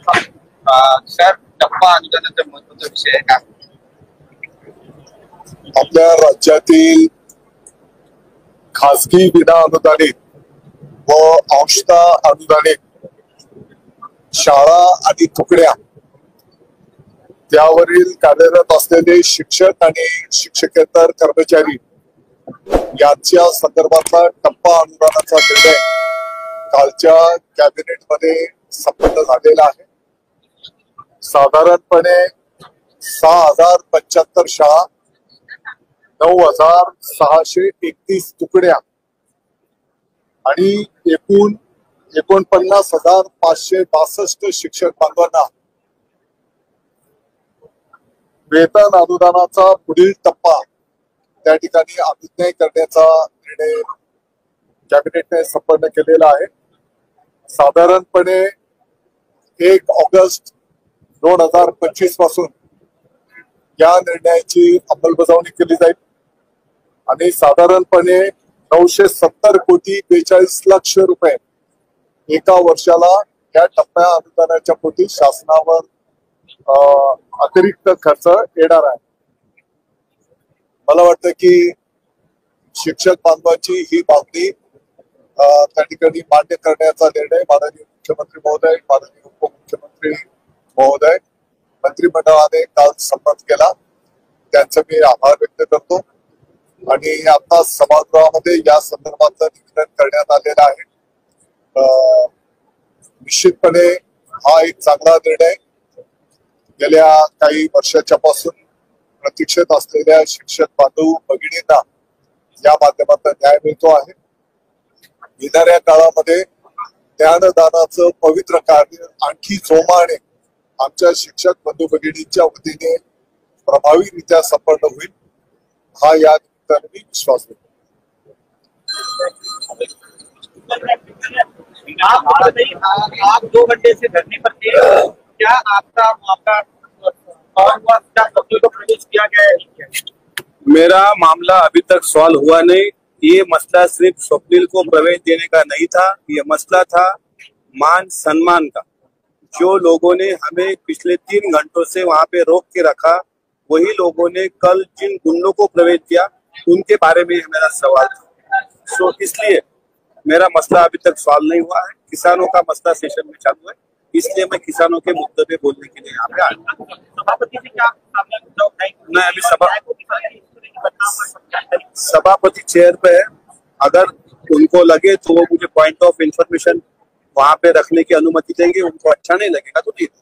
Sir, टप्पा अनुदानाचा महत्वाचा विषय आहे का? आपल्या राज्यातील खासगी विना अनुदानित व अंशतः अनुदानित शाळा आणि तुकड्या त्यावरील कार्यरत असलेले शिक्षक आणि शिक्षकेतर कर्मचारी यांच्या संदर्भातला टप्पा अनुदानाचा निर्णय कालच्या कॅबिनेटमध्ये संपन्न झालेला आहे. साधारणपणे 6075 शाळा, 9631 तुकड्या आणि एकूण 49,562 शिक्षक बांधवांना वेतन अनुदानाचा पुढील टप्पा त्या ठिकाणी अभिनय करण्याचा निर्णय कॅबिनेटने संपन्न केलेला आहे. साधारणपणे 1 ऑगस्ट 2025 पासून या निर्णयाची अंमलबजावणी केली जाईल आणि साधारणपणे 970 कोटी 42 लक्ष रुपये एका वर्षाला या टप्प्या अनुदानाच्या पोटी शासनावर अतिरिक्त खर्च येणार आहे. मला वाटतं की शिक्षक बांधवांची ही मागणी त्या ठिकाणी मान्य करण्याचा निर्णय माननीय मुख्यमंत्री महोदय, माननीय उपमुख्यमंत्री महोदय, मंत्रिमंडळाने काल संमत केला. त्यांचे मी आभार व्यक्त करतो आणि आता सभागृहामध्ये या संदर्भातलं निवेदन करण्यात आलेलं आहे. निश्चितपणे हा एक चांगला निर्णय गेल्या काही वर्षाच्या पासून प्रतीक्षेत असलेल्या शिक्षक बांधव भगिनींना या माध्यमातून न्याय मिळतो आहे. येणाऱ्या काळामध्ये ज्ञानदानाचं पवित्र कार्य आणखी जोमाने आमच्या शिक्षक बंधू भगिनींच्या वतीने प्रभावीरित्या संपन्न होईल हा या निमित्ताने मी विश्वास देतो. आप 2 घंटे से धरने पर थे, क्या आपका मामला को प्रवेश किया गया है? मेरा मामला अभी तक सॉल्व हुआ नहीं. ये मसला सिर्फ स्वप्निल को प्रवेश देने का नहीं था, ये मसला था मान सम्मान का. जो लोगों ने हमें पिछले 3 घंटों से वहां पे रोक के रखा, वही लोगों ने कल जिन गुंडों को प्रवेश दिया उनके बारे में मेरा सवाल था. सो इसलिए मेरा मसला अभी तक सॉल्व नहीं हुआ है. किसानों का मसला सेशन में चालू है, इसलिए मैं किसानों के मुद्दे पे बोलने के लिए यहाँ पे आया. सभापति से क्या मैं अभी सभापति चेयर पे है. अगर उनको लगे तो वो मुझे पॉइंट ऑफ इंफॉर्मेशन वहां पे रखने की अनुमति देंगे. उनको अच्छा नहीं लगेगा तो ठीक है.